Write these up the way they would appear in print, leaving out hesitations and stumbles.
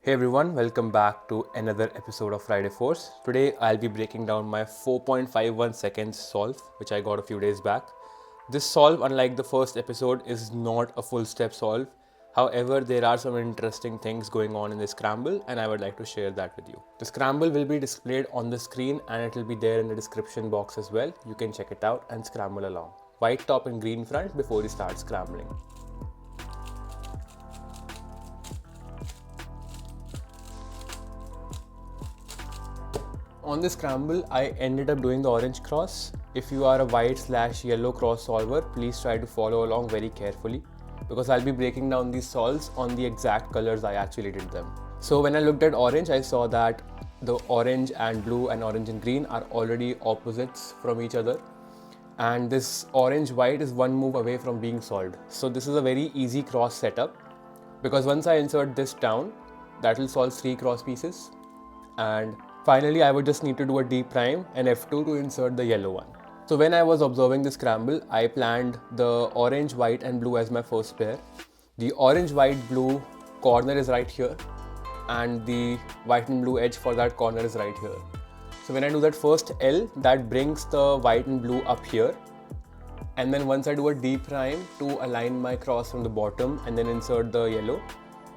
Hey everyone, welcome back to another episode of Friday Force. Today I'll be breaking down my 4.51 seconds solve, which I got a few days back. This solve, unlike the first episode, is not a full step solve. However, there are some interesting things going on in this scramble and I would like to share that with you. The scramble will be displayed on the screen and it will be there in the description box as well. You can check it out and scramble along. White top and green front before you start scrambling. On this scramble, I ended up doing the orange cross. If you are a white/yellow cross solver, please try to follow along very carefully because I'll be breaking down these solves on the exact colors I actually did them. So when I looked at orange, I saw that the orange and blue and orange and green are already opposites from each other. And this orange-white is one move away from being solved. So this is a very easy cross setup because once I insert this down, that will solve 3 cross pieces. And finally, I would just need to do a D prime and F2 to insert the yellow one. So when I was observing the scramble, I planned the orange, white and blue as my first pair. The orange, white, blue corner is right here and the white and blue edge for that corner is right here. So when I do that first L, that brings the white and blue up here. And then once I do a D prime to align my cross from the bottom and then insert the yellow,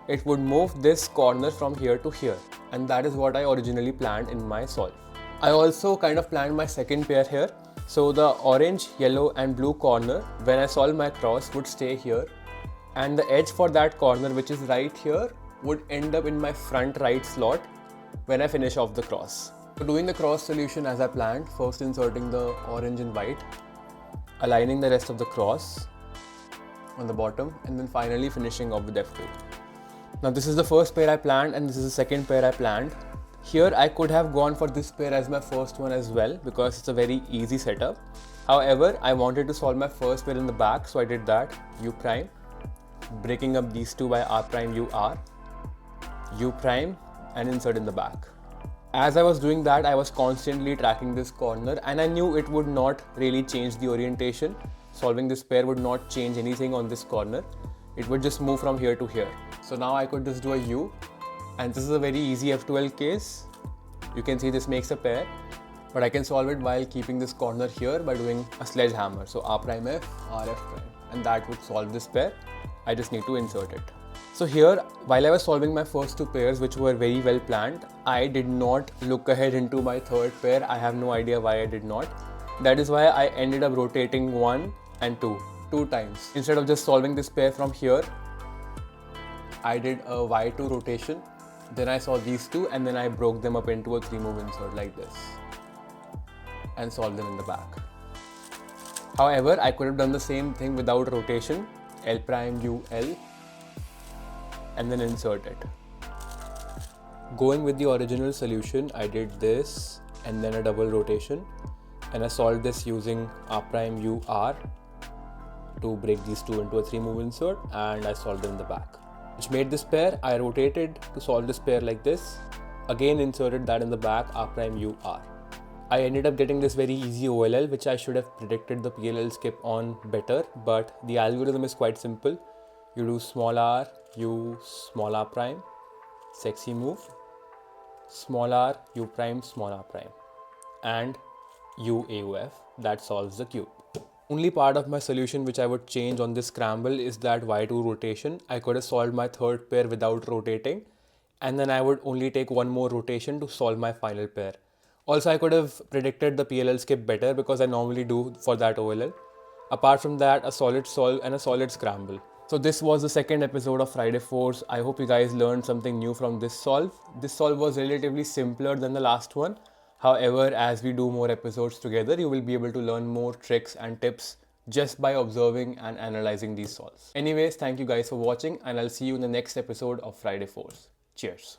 it would move this corner from here to here. And that is what I originally planned in my solve. I also kind of planned my second pair here. So the orange, yellow and blue corner, when I solve my cross, would stay here. And the edge for that corner, which is right here, would end up in my front right slot when I finish off the cross. So doing the cross solution as I planned, first inserting the orange and white, aligning the rest of the cross on the bottom, and then finally finishing off with F2. Now this is the first pair I planned and this is the second pair I planned. Here I could have gone for this pair as my first one as well because it's a very easy setup. However, I wanted to solve my first pair in the back, so I did that. U prime, breaking up these two by R prime U R, U prime and insert in the back. As I was doing that, I was constantly tracking this corner and I knew it would not really change the orientation. Solving this pair would not change anything on this corner. It would just move from here to here. So now I could just do a U, and this is a very easy F2L case. You can see this makes a pair, but I can solve it while keeping this corner here by doing a sledgehammer. So R prime F, R F prime, and that would solve this pair. I just need to insert it. So here, while I was solving my first two pairs, which were very well planned, I did not look ahead into my third pair. I have no idea why I did not. That is why I ended up rotating 1 and 2 times. Instead of just solving this pair from here, I did a Y2 rotation, then I saw these two and then I broke them up into a 3-move insert like this and solved them in the back. However, I could have done the same thing without rotation, L prime U L and then insert it. Going with the original solution, I did this and then a double rotation and I solved this using R prime U R to break these two into a 3-move insert and I solved them in the back. Which made this pair. I rotated to solve this pair like this, again inserted that in the back, R prime U R. I ended up getting this very easy OLL, which I should have predicted the PLL skip on better, but the algorithm is quite simple. You do small r, U small r prime, sexy move, small r, U prime, small r prime, and U AUF, that solves the cube. Only part of my solution which I would change on this scramble is that Y2 rotation. I could have solved my third pair without rotating and then I would only take one more rotation to solve my final pair. Also, I could have predicted the PLL skip better because I normally do for that OLL. Apart from that, a solid solve and a solid scramble. So this was the second episode of Friday Force. I hope you guys learned something new from this solve. This solve was relatively simpler than the last one. However, as we do more episodes together, you will be able to learn more tricks and tips just by observing and analyzing these solves. Anyways, thank you guys for watching and I'll see you in the next episode of Friday Force. Cheers.